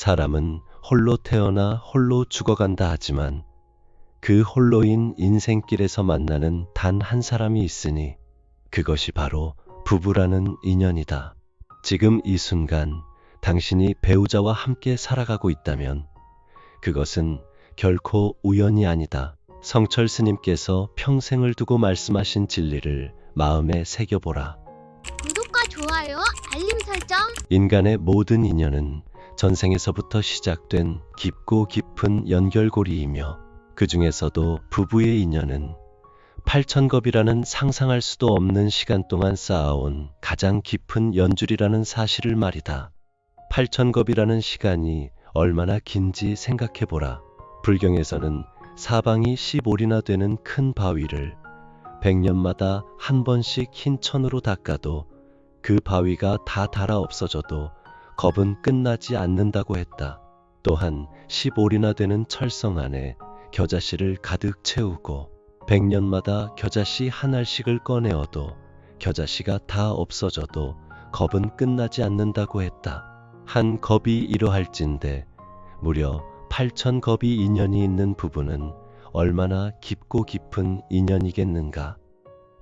사람은 홀로 태어나 홀로 죽어간다 하지만 그 홀로인 인생길에서 만나는 단 한 사람이 있으니 그것이 바로 부부라는 인연이다. 지금 이 순간 당신이 배우자와 함께 살아가고 있다면 그것은 결코 우연이 아니다. 성철 스님께서 평생을 두고 말씀하신 진리를 마음에 새겨보라. 구독과 좋아요, 알림 설정. 인간의 모든 인연은 전생에서부터 시작된 깊고 깊은 연결고리이며 그 중에서도 부부의 인연은 8,000겁이라는 상상할 수도 없는 시간 동안 쌓아온 가장 깊은 연줄이라는 사실을 말이다. 8,000겁이라는 시간이 얼마나 긴지 생각해보라. 불경에서는 사방이 15리나 되는 큰 바위를 100년마다 한 번씩 흰 천으로 닦아도 그 바위가 다 닳아 없어져도 겁은 끝나지 않는다고 했다. 또한 15리나 되는 철성 안에 겨자씨를 가득 채우고 100년마다 겨자씨 한 알씩을 꺼내어도 겨자씨가 다 없어져도 겁은 끝나지 않는다고 했다. 한 겁이 이러할진대 무려 8,000겁이 인연이 있는 부부는 얼마나 깊고 깊은 인연이겠는가.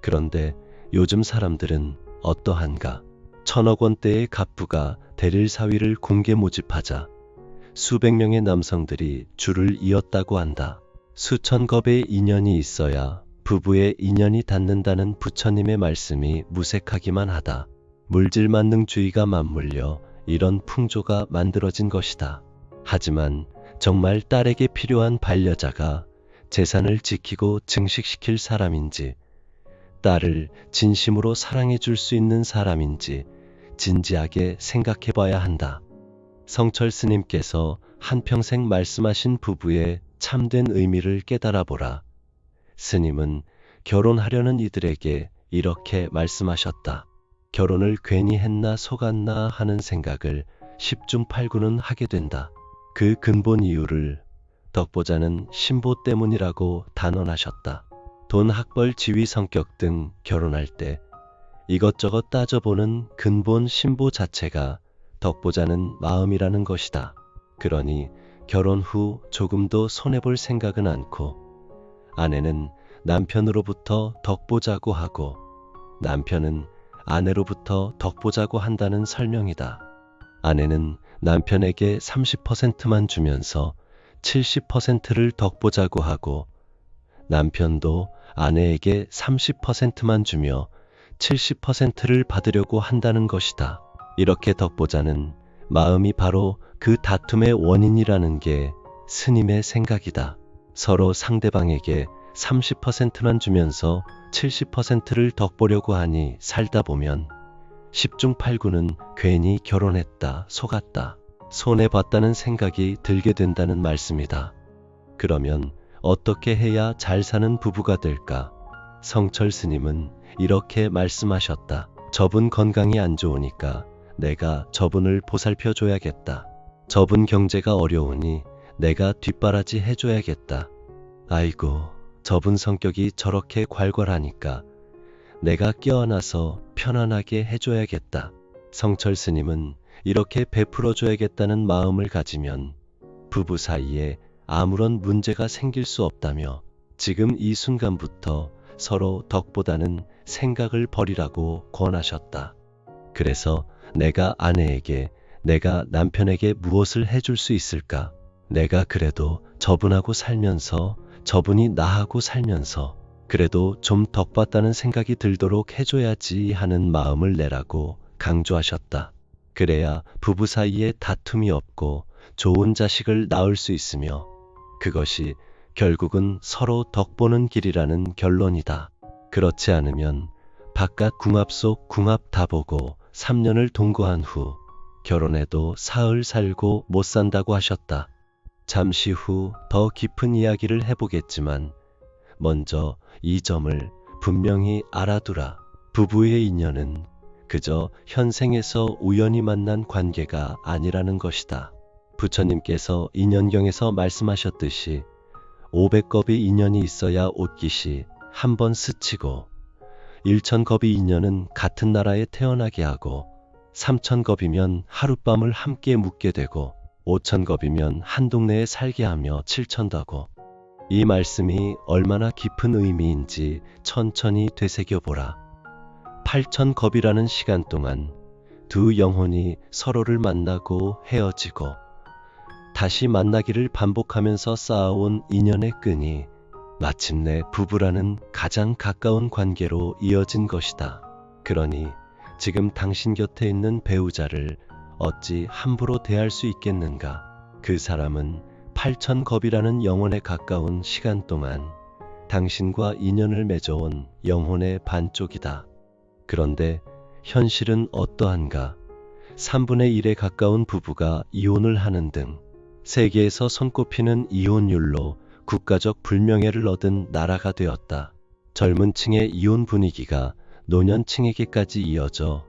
그런데 요즘 사람들은 어떠한가. 1,000억 원대의 갑부가 대릴 사위를 공개 모집하자 수백 명의 남성들이 줄을 이었다고 한다. 수천 겁의 인연이 있어야 부부의 인연이 닿는다는 부처님의 말씀이 무색하기만 하다. 물질만능주의가 맞물려 이런 풍조가 만들어진 것이다. 하지만 정말 딸에게 필요한 반려자가 재산을 지키고 증식시킬 사람인지, 딸을 진심으로 사랑해 줄 수 있는 사람인지 진지하게 생각해 봐야 한다. 성철 스님께서 한평생 말씀하신 부부의 참된 의미를 깨달아 보라. 스님은 결혼하려는 이들에게 이렇게 말씀하셨다. 결혼을 괜히 했나 속았나 하는 생각을 10중 8구는 하게 된다. 그 근본 이유를 덕보자는 신보 때문이라고 단언하셨다. 돈, 학벌, 지위, 성격 등 결혼할 때 이것저것 따져보는 근본 신보 자체가 덕보자는 마음이라는 것이다. 그러니 결혼 후 조금도 손해볼 생각은 않고 아내는 남편으로부터 덕보자고 하고 남편은 아내로부터 덕보자고 한다는 설명이다. 아내는 남편에게 30%만 주면서 70%를 덕보자고 하고 남편도 아내에게 30%만 주며 70%를 받으려고 한다는 것이다. 이렇게 덕보자는 마음이 바로 그 다툼의 원인이라는 게 스님의 생각이다. 서로 상대방에게 30%만 주면서 70%를 덕보려고 하니 살다 보면 10중 8구는 괜히 결혼했다, 속았다, 손해봤다는 생각이 들게 된다는 말씀이다. 그러면 어떻게 해야 잘 사는 부부가 될까? 성철 스님은 이렇게 말씀하셨다. 저분 건강이 안 좋으니까 내가 저분을 보살펴 줘야겠다. 저분 경제가 어려우니 내가 뒷바라지 해줘야겠다. 아이고, 저분 성격이 저렇게 괄괄하니까 내가 껴안아서 편안하게 해줘야겠다. 성철 스님은 이렇게 베풀어줘야겠다는 마음을 가지면 부부 사이에 아무런 문제가 생길 수 없다며 지금 이 순간부터 서로 덕보다는 생각을 버리라고 권하셨다. 그래서 내가 아내에게, 내가 남편에게 무엇을 해줄 수 있을까? 내가 그래도 저분하고 살면서, 저분이 나하고 살면서 그래도 좀 덕받다는 생각이 들도록 해줘야지 하는 마음을 내라고 강조하셨다. 그래야 부부 사이에 다툼이 없고 좋은 자식을 낳을 수 있으며 그것이 결국은 서로 덕보는 길이라는 결론이다. 그렇지 않으면 바깥 궁합 속 궁합 다 보고 3년을 동거한 후 결혼해도 사흘 살고 못 산다고 하셨다. 잠시 후 더 깊은 이야기를 해보겠지만 먼저 이 점을 분명히 알아두라. 부부의 인연은 그저 현생에서 우연히 만난 관계가 아니라는 것이다. 부처님께서 인연경에서 말씀하셨듯이 500겁의 인연이 있어야 옷깃이 한 번 스치고 1,000겁의 인연은 같은 나라에 태어나게 하고 3,000겁이면 하룻밤을 함께 묵게 되고 5,000겁이면 한 동네에 살게 하며 7,000다고. 이 말씀이 얼마나 깊은 의미인지 천천히 되새겨보라. 8,000겁이라는 시간 동안 두 영혼이 서로를 만나고 헤어지고 다시 만나기를 반복하면서 쌓아온 인연의 끈이 마침내 부부라는 가장 가까운 관계로 이어진 것이다. 그러니 지금 당신 곁에 있는 배우자를 어찌 함부로 대할 수 있겠는가? 그 사람은 8,000겁이라는 영혼에 가까운 시간 동안 당신과 인연을 맺어온 영혼의 반쪽이다. 그런데 현실은 어떠한가? 3분의 1에 가까운 부부가 이혼을 하는 등 세계에서 손꼽히는 이혼율로 국가적 불명예를 얻은 나라가 되었다. 젊은 층의 이혼 분위기가 노년층에게까지 이어져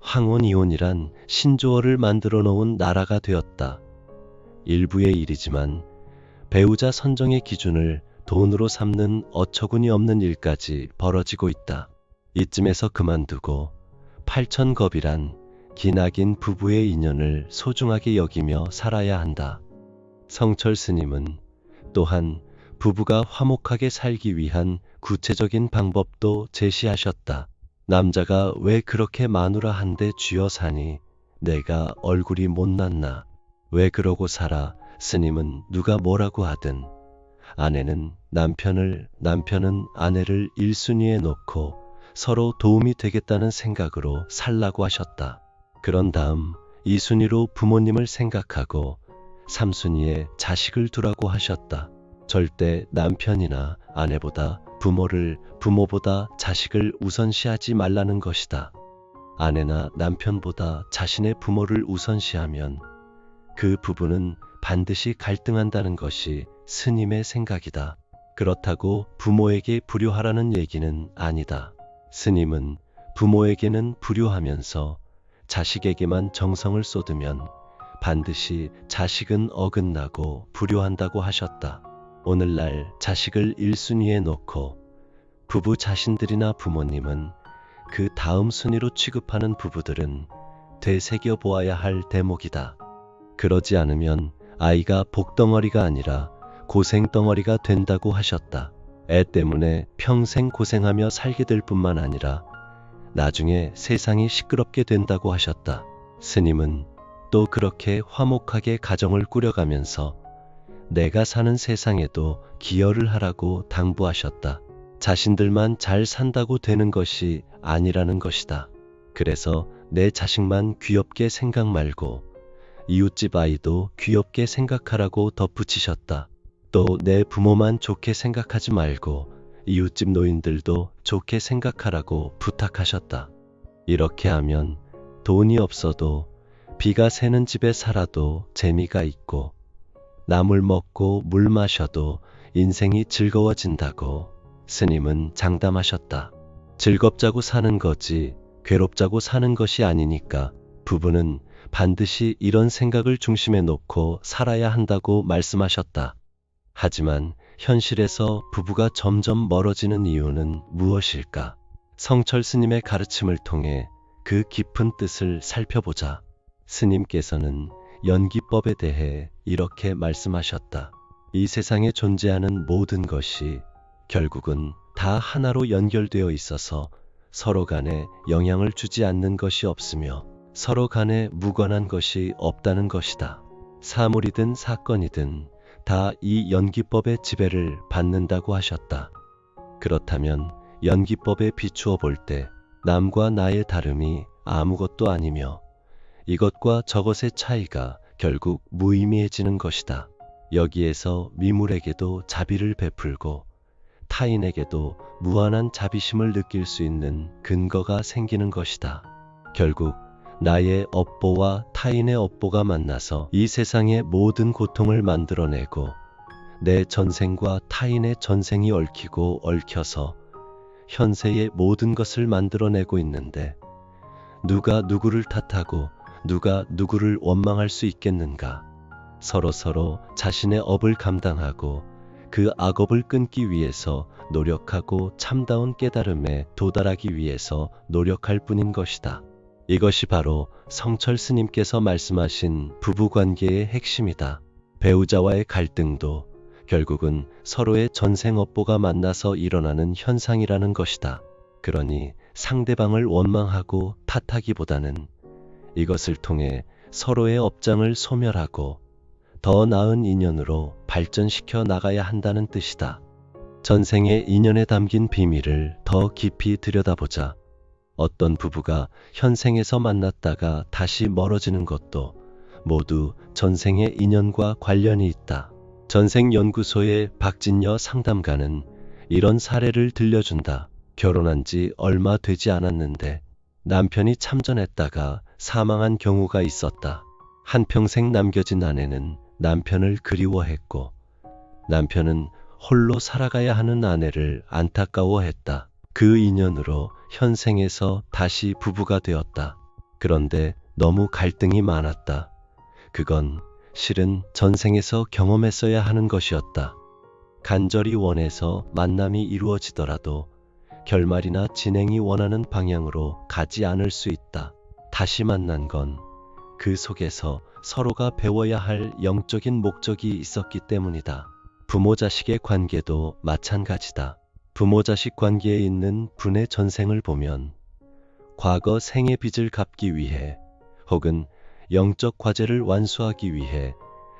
황혼이혼이란 신조어를 만들어 놓은 나라가 되었다. 일부의 일이지만 배우자 선정의 기준을 돈으로 삼는 어처구니 없는 일까지 벌어지고 있다. 이쯤에서 그만두고 8,000겁이란 기나긴 부부의 인연을 소중하게 여기며 살아야 한다. 성철 스님은 또한 부부가 화목하게 살기 위한 구체적인 방법도 제시하셨다. 남자가 왜 그렇게 마누라 한 대 쥐어 사니? 내가 얼굴이 못났나? 왜 그러고 살아? 스님은 누가 뭐라고 하든 아내는 남편은 아내를 1순위에 놓고 서로 도움이 되겠다는 생각으로 살라고 하셨다. 그런 다음 2순위로 부모님을 생각하고 3순위에 자식을 두라고 하셨다. 절대 남편이나 아내보다 부모보다 자식을 우선시하지 말라는 것이다. 아내나 남편보다 자신의 부모를 우선시하면 그 부부는 반드시 갈등한다는 것이 스님의 생각이다. 그렇다고 부모에게 불효하라는 얘기는 아니다. 스님은 부모에게는 불효하면서 자식에게만 정성을 쏟으면 반드시 자식은 어긋나고 불효한다고 하셨다. 오늘날 자식을 1순위에 놓고 부부 자신들이나 부모님은 그 다음 순위로 취급하는 부부들은 되새겨 보아야 할 대목이다. 그러지 않으면 아이가 복덩어리가 아니라 고생덩어리가 된다고 하셨다. 애 때문에 평생 고생하며 살게 될 뿐만 아니라 나중에 세상이 시끄럽게 된다고 하셨다. 스님은 또 그렇게 화목하게 가정을 꾸려가면서 내가 사는 세상에도 기여를 하라고 당부하셨다. 자신들만 잘 산다고 되는 것이 아니라는 것이다. 그래서 내 자식만 귀엽게 생각 말고 이웃집 아이도 귀엽게 생각하라고 덧붙이셨다. 또 내 부모만 좋게 생각하지 말고 이웃집 노인들도 좋게 생각하라고 부탁하셨다. 이렇게 하면 돈이 없어도 비가 새는 집에 살아도 재미가 있고 나물 먹고 물 마셔도 인생이 즐거워진다고 스님은 장담하셨다. 즐겁자고 사는 거지 괴롭자고 사는 것이 아니니까 부부는 반드시 이런 생각을 중심에 놓고 살아야 한다고 말씀하셨다. 하지만 현실에서 부부가 점점 멀어지는 이유는 무엇일까? 성철 스님의 가르침을 통해 그 깊은 뜻을 살펴보자. 스님께서는 연기법에 대해 이렇게 말씀하셨다. 이 세상에 존재하는 모든 것이 결국은 다 하나로 연결되어 있어서 서로 간에 영향을 주지 않는 것이 없으며 서로 간에 무관한 것이 없다는 것이다. 사물이든 사건이든 다 이 연기법의 지배를 받는다고 하셨다. 그렇다면 연기법에 비추어 볼 때 남과 나의 다름이 아무것도 아니며 이것과 저것의 차이가 결국 무의미해지는 것이다. 여기에서 미물에게도 자비를 베풀고 타인에게도 무한한 자비심을 느낄 수 있는 근거가 생기는 것이다. 결국 나의 업보와 타인의 업보가 만나서 이 세상의 모든 고통을 만들어내고 내 전생과 타인의 전생이 얽히고 얽혀서 현세의 모든 것을 만들어내고 있는데 누가 누구를 탓하고 누가 누구를 원망할 수 있겠는가? 서로 자신의 업을 감당하고 그 악업을 끊기 위해서 노력하고 참다운 깨달음에 도달하기 위해서 노력할 뿐인 것이다. 이것이 바로 성철 스님께서 말씀하신 부부관계의 핵심이다. 배우자와의 갈등도 결국은 서로의 전생업보가 만나서 일어나는 현상이라는 것이다. 그러니 상대방을 원망하고 탓하기보다는 이것을 통해 서로의 업장을 소멸하고 더 나은 인연으로 발전시켜 나가야 한다는 뜻이다. 전생의 인연에 담긴 비밀을 더 깊이 들여다보자. 어떤 부부가 현생에서 만났다가 다시 멀어지는 것도 모두 전생의 인연과 관련이 있다. 전생연구소의 박진여 상담가는 이런 사례를 들려준다. 결혼한 지 얼마 되지 않았는데 남편이 참전했다가 사망한 경우가 있었다. 한평생 남겨진 아내는 남편을 그리워했고 남편은 홀로 살아가야 하는 아내를 안타까워했다. 그 인연으로 현생에서 다시 부부가 되었다. 그런데 너무 갈등이 많았다. 그건 실은 전생에서 경험했어야 하는 것이었다. 간절히 원해서 만남이 이루어지더라도 결말이나 진행이 원하는 방향으로 가지 않을 수 있다. 다시 만난 건 그 속에서 서로가 배워야 할 영적인 목적이 있었기 때문이다. 부모 자식의 관계도 마찬가지다. 부모 자식 관계에 있는 분의 전생을 보면 과거 생의 빚을 갚기 위해 혹은 영적 과제를 완수하기 위해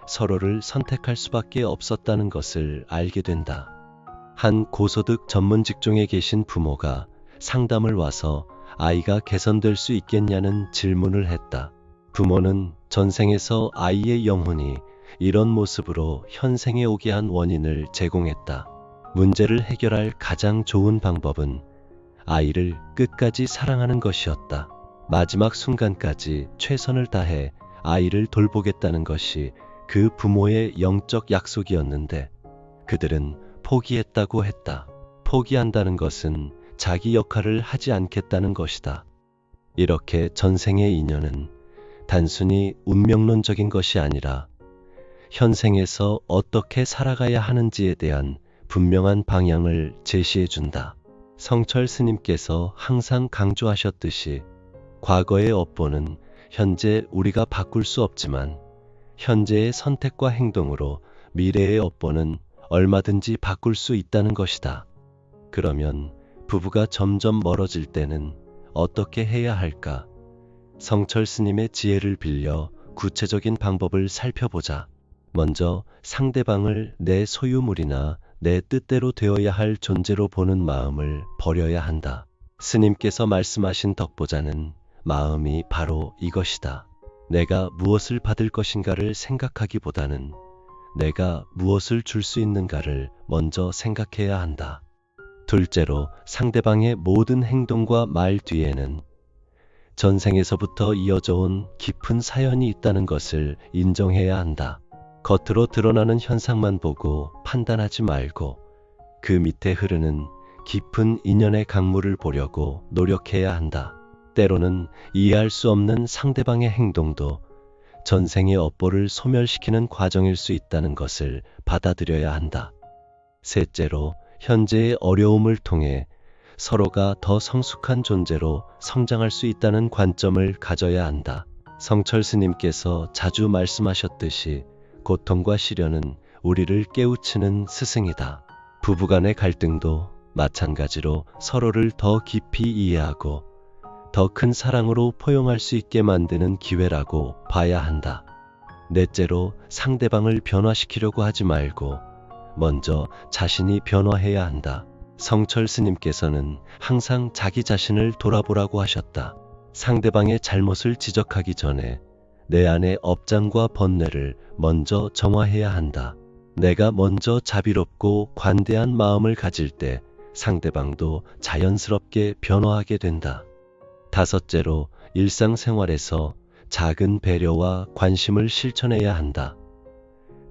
서로를 선택할 수밖에 없었다는 것을 알게 된다. 한 고소득 전문 직종에 계신 부모가 상담을 와서 아이가 개선될 수 있겠냐는 질문을 했다. 부모는 전생에서 아이의 영혼이 이런 모습으로 현생에 오게 한 원인을 제공했다. 문제를 해결할 가장 좋은 방법은 아이를 끝까지 사랑하는 것이었다. 마지막 순간까지 최선을 다해 아이를 돌보겠다는 것이 그 부모의 영적 약속이었는데 그들은 포기했다고 했다. 포기한다는 것은 자기 역할을 하지 않겠다는 것이다. 이렇게 전생의 인연은 단순히 운명론적인 것이 아니라 현생에서 어떻게 살아가야 하는지에 대한 분명한 방향을 제시해 준다. 성철 스님께서 항상 강조하셨듯이 과거의 업보는 현재 우리가 바꿀 수 없지만 현재의 선택과 행동으로 미래의 업보는 얼마든지 바꿀 수 있다는 것이다. 그러면 부부가 점점 멀어질 때는 어떻게 해야 할까? 성철 스님의 지혜를 빌려 구체적인 방법을 살펴보자. 먼저 상대방을 내 소유물이나 내 뜻대로 되어야 할 존재로 보는 마음을 버려야 한다. 스님께서 말씀하신 덕보자는 마음이 바로 이것이다. 내가 무엇을 받을 것인가를 생각하기보다는 내가 무엇을 줄 수 있는가를 먼저 생각해야 한다. 둘째로 상대방의 모든 행동과 말 뒤에는 전생에서부터 이어져 온 깊은 사연이 있다는 것을 인정해야 한다. 겉으로 드러나는 현상만 보고 판단하지 말고 그 밑에 흐르는 깊은 인연의 강물을 보려고 노력해야 한다. 때로는 이해할 수 없는 상대방의 행동도 전생의 업보를 소멸시키는 과정일 수 있다는 것을 받아들여야 한다. 셋째로 현재의 어려움을 통해 서로가 더 성숙한 존재로 성장할 수 있다는 관점을 가져야 한다. 성철 스님께서 자주 말씀하셨듯이 고통과 시련은 우리를 깨우치는 스승이다. 부부간의 갈등도 마찬가지로 서로를 더 깊이 이해하고 더 큰 사랑으로 포용할 수 있게 만드는 기회라고 봐야 한다. 넷째로 상대방을 변화시키려고 하지 말고 먼저 자신이 변화해야 한다. 성철 스님께서는 항상 자기 자신을 돌아보라고 하셨다. 상대방의 잘못을 지적하기 전에 내 안의 업장과 번뇌를 먼저 정화해야 한다. 내가 먼저 자비롭고 관대한 마음을 가질 때 상대방도 자연스럽게 변화하게 된다. 다섯째로 일상생활에서 작은 배려와 관심을 실천해야 한다.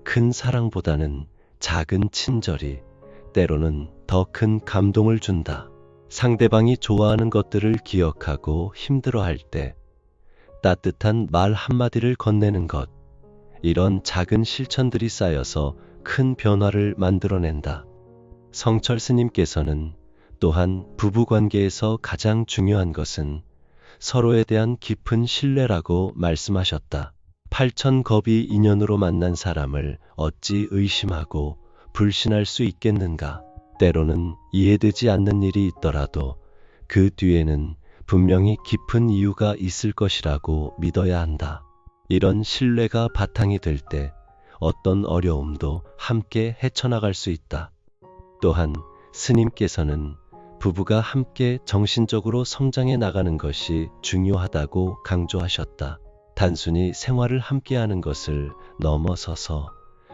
큰 사랑보다는 작은 친절이 때로는 더 큰 감동을 준다. 상대방이 좋아하는 것들을 기억하고 힘들어할 때 따뜻한 말 한마디를 건네는 것, 이런 작은 실천들이 쌓여서 큰 변화를 만들어낸다. 성철 스님께서는 또한 부부관계에서 가장 중요한 것은 서로에 대한 깊은 신뢰라고 말씀하셨다. 8,000겁이 인연으로 만난 사람을 어찌 의심하고 불신할 수 있겠는가? 때로는 이해되지 않는 일이 있더라도 그 뒤에는 분명히 깊은 이유가 있을 것이라고 믿어야 한다. 이런 신뢰가 바탕이 될 때 어떤 어려움도 함께 헤쳐나갈 수 있다. 또한 스님께서는 부부가 함께 정신적으로 성장해 나가는 것이 중요하다고 강조하셨다. 단순히 생활을 함께하는 것을 넘어서서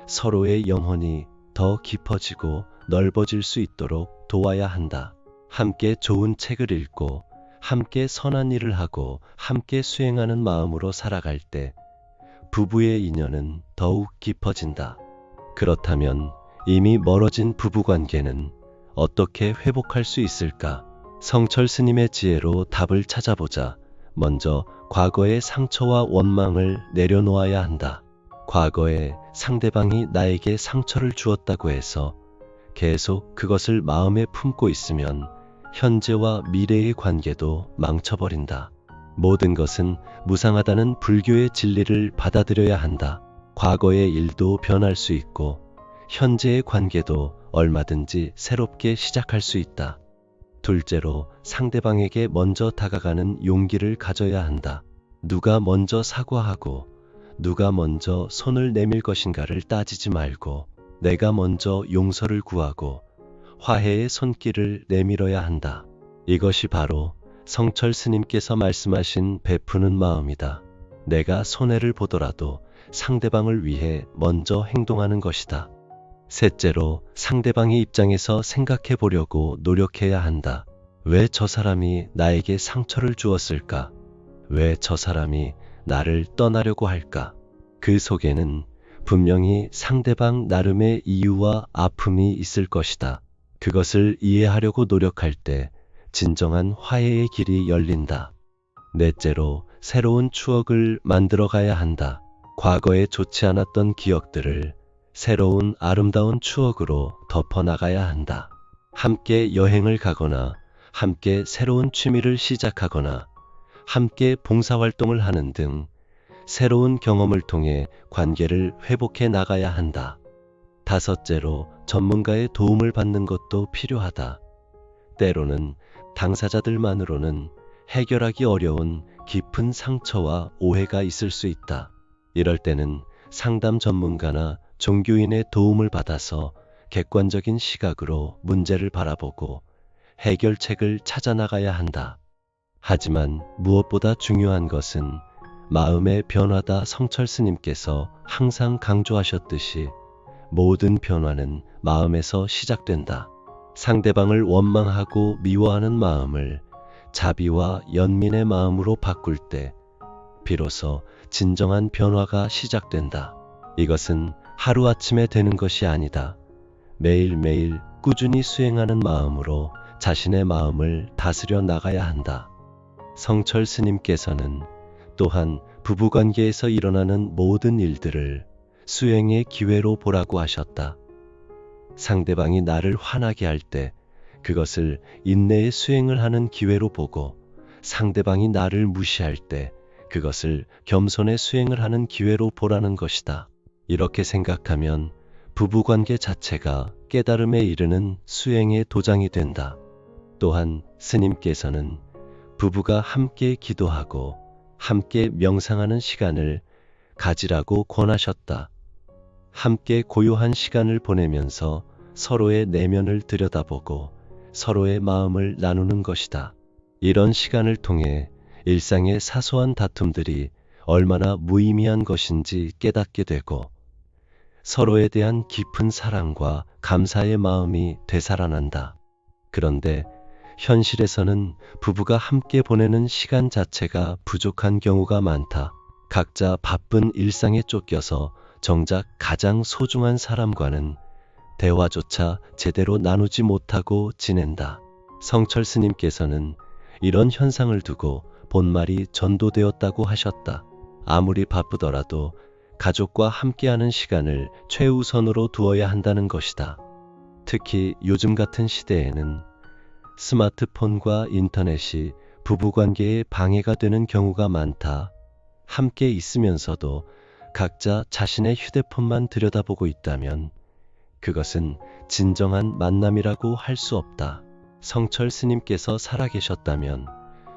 서로의 영혼이 더 깊어지고 넓어질 수 있도록 도와야 한다. 함께 좋은 책을 읽고 함께 선한 일을 하고 함께 수행하는 마음으로 살아갈 때 부부의 인연은 더욱 깊어진다. 그렇다면 이미 멀어진 부부관계는 어떻게 회복할 수 있을까? 성철 스님의 지혜로 답을 찾아보자. 먼저 과거의 상처와 원망을 내려놓아야 한다. 과거에 상대방이 나에게 상처를 주었다고 해서 계속 그것을 마음에 품고 있으면 현재와 미래의 관계도 망쳐버린다. 모든 것은 무상하다는 불교의 진리를 받아들여야 한다. 과거의 일도 변할 수 있고 현재의 관계도 얼마든지 새롭게 시작할 수 있다. 둘째로 상대방에게 먼저 다가가는 용기를 가져야 한다. 누가 먼저 사과하고 누가 먼저 손을 내밀 것인가를 따지지 말고 내가 먼저 용서를 구하고 화해의 손길을 내밀어야 한다. 이것이 바로 성철 스님께서 말씀하신 베푸는 마음이다. 내가 손해를 보더라도 상대방을 위해 먼저 행동하는 것이다. 셋째로 상대방의 입장에서 생각해 보려고 노력해야 한다. 왜 저 사람이 나에게 상처를 주었을까? 왜 저 사람이 나를 떠나려고 할까? 그 속에는 분명히 상대방 나름의 이유와 아픔이 있을 것이다. 그것을 이해하려고 노력할 때 진정한 화해의 길이 열린다. 넷째로 새로운 추억을 만들어 가야 한다. 과거에 좋지 않았던 기억들을 새로운 아름다운 추억으로 덮어나가야 한다. 함께 여행을 가거나 함께 새로운 취미를 시작하거나 함께 봉사활동을 하는 등 새로운 경험을 통해 관계를 회복해 나가야 한다. 다섯째로 전문가의 도움을 받는 것도 필요하다. 때로는 당사자들만으로는 해결하기 어려운 깊은 상처와 오해가 있을 수 있다. 이럴 때는 상담 전문가나 종교인의 도움을 받아서 객관적인 시각으로 문제를 바라보고 해결책을 찾아 나가야 한다. 하지만 무엇보다 중요한 것은 마음의 변화다. 성철 스님께서 항상 강조하셨듯이 모든 변화는 마음에서 시작된다. 상대방을 원망하고 미워하는 마음을 자비와 연민의 마음으로 바꿀 때 비로소 진정한 변화가 시작된다. 이것은 하루아침에 되는 것이 아니다. 매일매일 꾸준히 수행하는 마음으로 자신의 마음을 다스려 나가야 한다. 성철 스님께서는 또한 부부관계에서 일어나는 모든 일들을 수행의 기회로 보라고 하셨다. 상대방이 나를 화나게 할 때 그것을 인내의 수행을 하는 기회로 보고 상대방이 나를 무시할 때 그것을 겸손의 수행을 하는 기회로 보라는 것이다. 이렇게 생각하면 부부관계 자체가 깨달음에 이르는 수행의 도장이 된다. 또한 스님께서는 부부가 함께 기도하고 함께 명상하는 시간을 가지라고 권하셨다. 함께 고요한 시간을 보내면서 서로의 내면을 들여다보고 서로의 마음을 나누는 것이다. 이런 시간을 통해 일상의 사소한 다툼들이 얼마나 무의미한 것인지 깨닫게 되고 서로에 대한 깊은 사랑과 감사의 마음이 되살아난다. 그런데 현실에서는 부부가 함께 보내는 시간 자체가 부족한 경우가 많다. 각자 바쁜 일상에 쫓겨서 정작 가장 소중한 사람과는 대화조차 제대로 나누지 못하고 지낸다. 성철 스님께서는 이런 현상을 두고 본말이 전도되었다고 하셨다. 아무리 바쁘더라도 가족과 함께하는 시간을 최우선으로 두어야 한다는 것이다. 특히 요즘 같은 시대에는 스마트폰과 인터넷이 부부관계에 방해가 되는 경우가 많다. 함께 있으면서도 각자 자신의 휴대폰만 들여다보고 있다면 그것은 진정한 만남이라고 할 수 없다. 성철 스님께서 살아계셨다면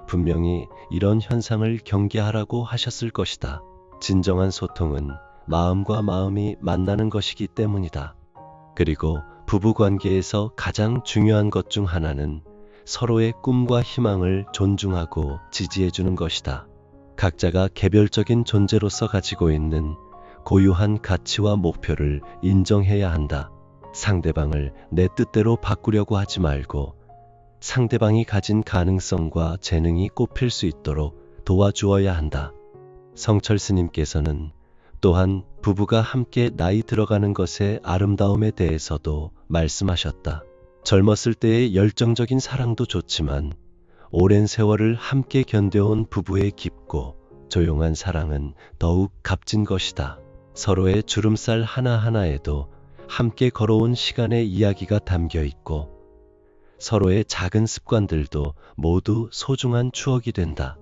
분명히 이런 현상을 경계하라고 하셨을 것이다. 진정한 소통은 마음과 마음이 만나는 것이기 때문이다. 그리고 부부관계에서 가장 중요한 것 중 하나는 서로의 꿈과 희망을 존중하고 지지해주는 것이다. 각자가 개별적인 존재로서 가지고 있는 고유한 가치와 목표를 인정해야 한다. 상대방을 내 뜻대로 바꾸려고 하지 말고 상대방이 가진 가능성과 재능이 꽃필 수 있도록 도와주어야 한다. 성철 스님께서는 또한 부부가 함께 나이 들어가는 것의 아름다움에 대해서도 말씀하셨다. 젊었을 때의 열정적인 사랑도 좋지만 오랜 세월을 함께 견뎌온 부부의 깊고 조용한 사랑은 더욱 값진 것이다. 서로의 주름살 하나하나에도 함께 걸어온 시간의 이야기가 담겨 있고 서로의 작은 습관들도 모두 소중한 추억이 된다.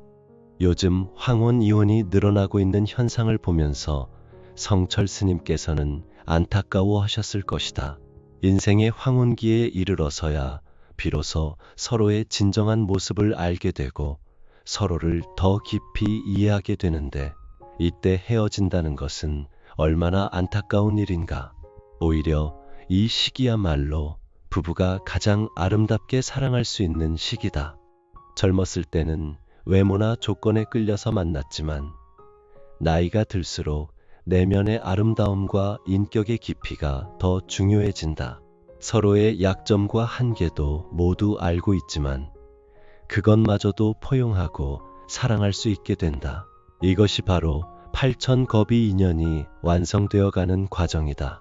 요즘 황혼 이혼이 늘어나고 있는 현상을 보면서 성철 스님께서는 안타까워하셨을 것이다. 인생의 황혼기에 이르러서야 비로소 서로의 진정한 모습을 알게 되고 서로를 더 깊이 이해하게 되는데 이때 헤어진다는 것은 얼마나 안타까운 일인가. 오히려 이 시기야말로 부부가 가장 아름답게 사랑할 수 있는 시기다. 젊었을 때는 외모나 조건에 끌려서 만났지만 나이가 들수록 내면의 아름다움과 인격의 깊이가 더 중요해진다. 서로의 약점과 한계도 모두 알고 있지만 그것마저도 포용하고 사랑할 수 있게 된다. 이것이 바로 8,000겁이 인연이 완성되어가는 과정이다.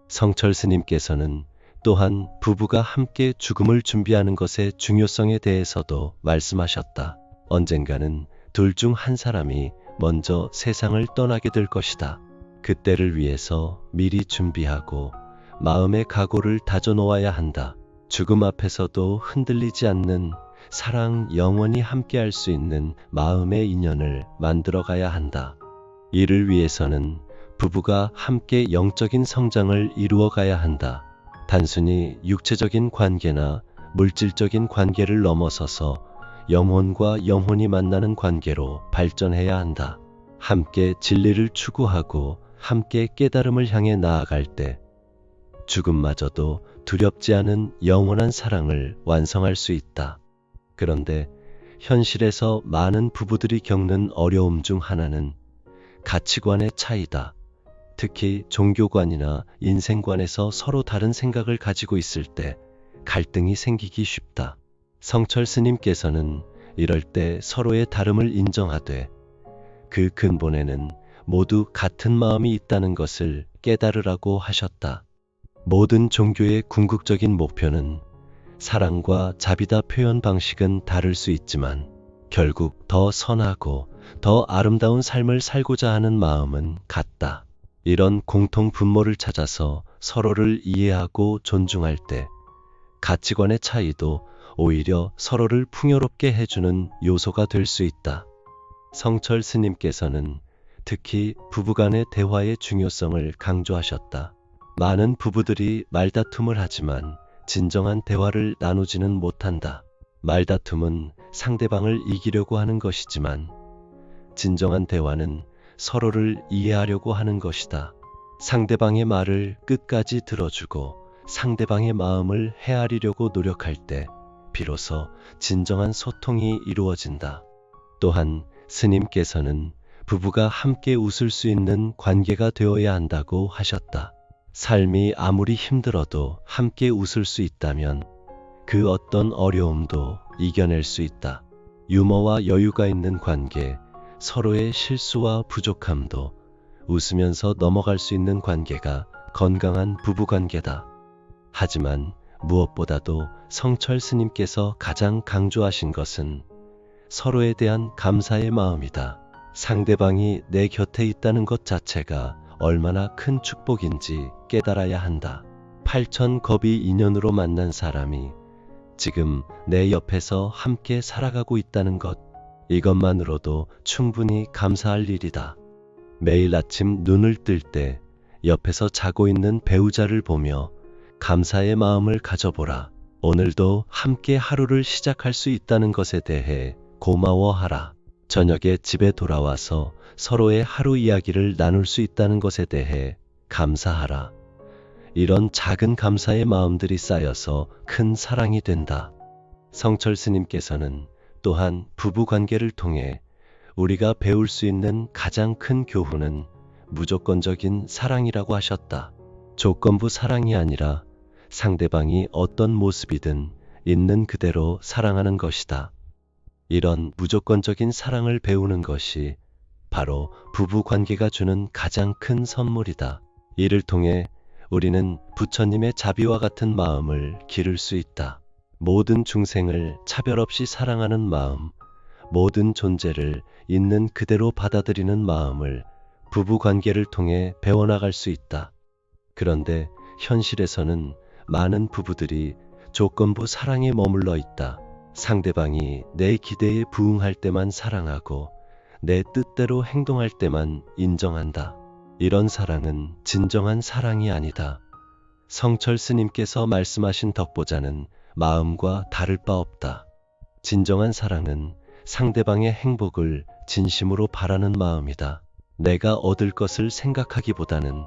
성철 스님께서는 또한 부부가 함께 죽음을 준비하는 것의 중요성에 대해서도 말씀하셨다. 언젠가는 둘 중 한 사람이 먼저 세상을 떠나게 될 것이다. 그때를 위해서 미리 준비하고 마음의 각오를 다져놓아야 한다. 죽음 앞에서도 흔들리지 않는 사랑, 영원히 함께할 수 있는 마음의 인연을 만들어가야 한다. 이를 위해서는 부부가 함께 영적인 성장을 이루어가야 한다. 단순히 육체적인 관계나 물질적인 관계를 넘어서서 영혼과 영혼이 만나는 관계로 발전해야 한다. 함께 진리를 추구하고 함께 깨달음을 향해 나아갈 때 죽음마저도 두렵지 않은 영원한 사랑을 완성할 수 있다. 그런데 현실에서 많은 부부들이 겪는 어려움 중 하나는 가치관의 차이다. 특히 종교관이나 인생관에서 서로 다른 생각을 가지고 있을 때 갈등이 생기기 쉽다. 성철 스님께서는 이럴 때 서로의 다름을 인정하되 그 근본에는 모두 같은 마음이 있다는 것을 깨달으라고 하셨다. 모든 종교의 궁극적인 목표는 사랑과 자비다. 표현 방식은 다를 수 있지만 결국 더 선하고 더 아름다운 삶을 살고자 하는 마음은 같다. 이런 공통 분모를 찾아서 서로를 이해하고 존중할 때 가치관의 차이도 오히려 서로를 풍요롭게 해주는 요소가 될 수 있다. 성철 스님께서는 특히 부부간의 대화의 중요성을 강조하셨다. 많은 부부들이 말다툼을 하지만 진정한 대화를 나누지는 못한다. 말다툼은 상대방을 이기려고 하는 것이지만 진정한 대화는 서로를 이해하려고 하는 것이다. 상대방의 말을 끝까지 들어주고 상대방의 마음을 헤아리려고 노력할 때 비로소 진정한 소통이 이루어진다. 또한 스님께서는 부부가 함께 웃을 수 있는 관계가 되어야 한다고 하셨다. 삶이 아무리 힘들어도 함께 웃을 수 있다면 그 어떤 어려움도 이겨낼 수 있다. 유머와 여유가 있는 관계, 서로의 실수와 부족함도 웃으면서 넘어갈 수 있는 관계가 건강한 부부관계다. 하지만 무엇보다도 성철 스님께서 가장 강조하신 것은 서로에 대한 감사의 마음이다. 상대방이 내 곁에 있다는 것 자체가 얼마나 큰 축복인지 깨달아야 한다. 8,000겁이 인연으로 만난 사람이 지금 내 옆에서 함께 살아가고 있다는 것, 이것만으로도 충분히 감사할 일이다. 매일 아침 눈을 뜰 때 옆에서 자고 있는 배우자를 보며 감사의 마음을 가져보라. 오늘도 함께 하루를 시작할 수 있다는 것에 대해 고마워하라. 저녁에 집에 돌아와서 서로의 하루 이야기를 나눌 수 있다는 것에 대해 감사하라. 이런 작은 감사의 마음들이 쌓여서 큰 사랑이 된다. 성철 스님께서는 또한 부부 관계를 통해 우리가 배울 수 있는 가장 큰 교훈은 무조건적인 사랑이라고 하셨다. 조건부 사랑이 아니라 상대방이 어떤 모습이든 있는 그대로 사랑하는 것이다. 이런 무조건적인 사랑을 배우는 것이 바로 부부 관계가 주는 가장 큰 선물이다. 이를 통해 우리는 부처님의 자비와 같은 마음을 기를 수 있다. 모든 중생을 차별 없이 사랑하는 마음, 모든 존재를 있는 그대로 받아들이는 마음을 부부 관계를 통해 배워나갈 수 있다. 그런데 현실에서는 많은 부부들이 조건부 사랑에 머물러 있다. 상대방이 내 기대에 부응할 때만 사랑하고 내 뜻대로 행동할 때만 인정한다. 이런 사랑은 진정한 사랑이 아니다. 성철 스님께서 말씀하신 덕보자는 마음과 다를 바 없다. 진정한 사랑은 상대방의 행복을 진심으로 바라는 마음이다. 내가 얻을 것을 생각하기보다는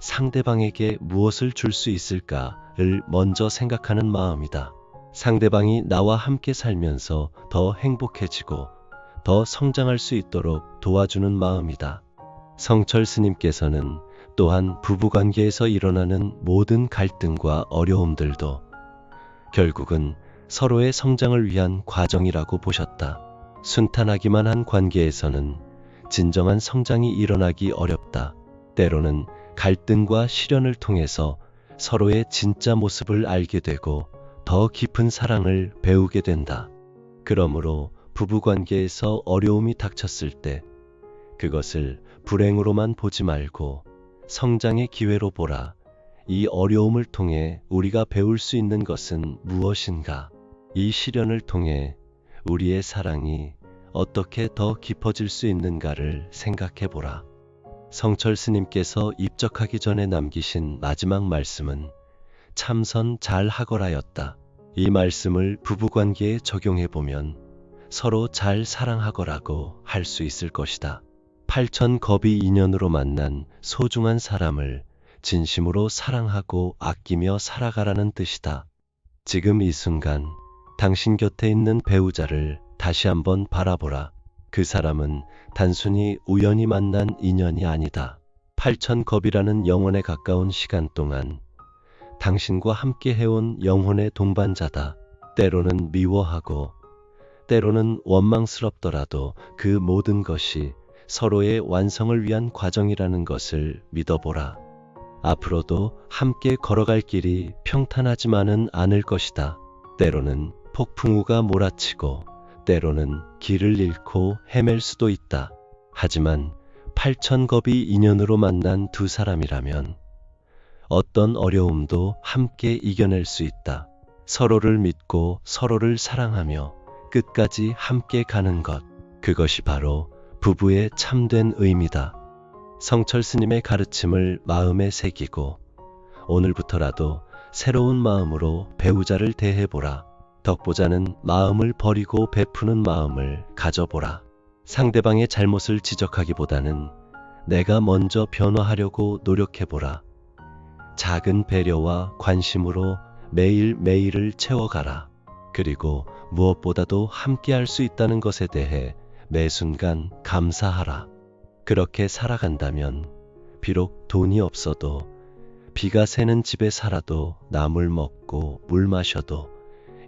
상대방에게 무엇을 줄 수 있을까를 먼저 생각하는 마음이다. 상대방이 나와 함께 살면서 더 행복해지고 더 성장할 수 있도록 도와주는 마음이다. 성철 스님께서는 또한 부부관계에서 일어나는 모든 갈등과 어려움들도 결국은 서로의 성장을 위한 과정이라고 보셨다. 순탄하기만 한 관계에서는 진정한 성장이 일어나기 어렵다. 때로는 갈등과 시련을 통해서 서로의 진짜 모습을 알게 되고 더 깊은 사랑을 배우게 된다. 그러므로 부부관계에서 어려움이 닥쳤을 때 그것을 불행으로만 보지 말고 성장의 기회로 보라. 이 어려움을 통해 우리가 배울 수 있는 것은 무엇인가? 이 시련을 통해 우리의 사랑이 어떻게 더 깊어질 수 있는가를 생각해 보라. 성철 스님께서 입적하기 전에 남기신 마지막 말씀은 참선 잘 하거라였다. 이 말씀을 부부관계에 적용해 보면 서로 잘 사랑하거라고 할 수 있을 것이다. 팔천겁이 인연으로 만난 소중한 사람을 진심으로 사랑하고 아끼며 살아가라는 뜻이다. 지금 이 순간 당신 곁에 있는 배우자를 다시 한번 바라보라. 그 사람은 단순히 우연히 만난 인연이 아니다. 팔천겁이라는 영혼에 가까운 시간 동안 당신과 함께 해온 영혼의 동반자다. 때로는 미워하고 때로는 원망스럽더라도 그 모든 것이 서로의 완성을 위한 과정이라는 것을 믿어보라. 앞으로도 함께 걸어갈 길이 평탄하지만은 않을 것이다. 때로는 폭풍우가 몰아치고 때로는 길을 잃고 헤맬 수도 있다. 하지만 팔천겁이 인연으로 만난 두 사람이라면 어떤 어려움도 함께 이겨낼 수 있다. 서로를 믿고 서로를 사랑하며 끝까지 함께 가는 것, 그것이 바로 부부의 참된 의미다. 성철 스님의 가르침을 마음에 새기고 오늘부터라도 새로운 마음으로 배우자를 대해보라. 덕보자는 마음을 버리고 베푸는 마음을 가져보라. 상대방의 잘못을 지적하기보다는 내가 먼저 변화하려고 노력해보라. 작은 배려와 관심으로 매일매일을 채워가라. 그리고 무엇보다도 함께할 수 있다는 것에 대해 매 순간 감사하라. 그렇게 살아간다면 비록 돈이 없어도 비가 새는 집에 살아도 나물 먹고 물 마셔도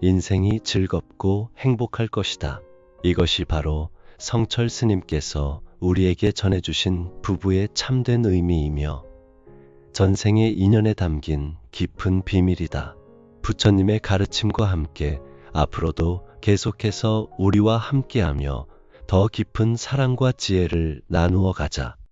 인생이 즐겁고 행복할 것이다. 이것이 바로 성철 스님께서 우리에게 전해주신 부부의 참된 의미이며 전생의 인연에 담긴 깊은 비밀이다. 부처님의 가르침과 함께 앞으로도 계속해서 우리와 함께하며 더 깊은 사랑과 지혜를 나누어 가자.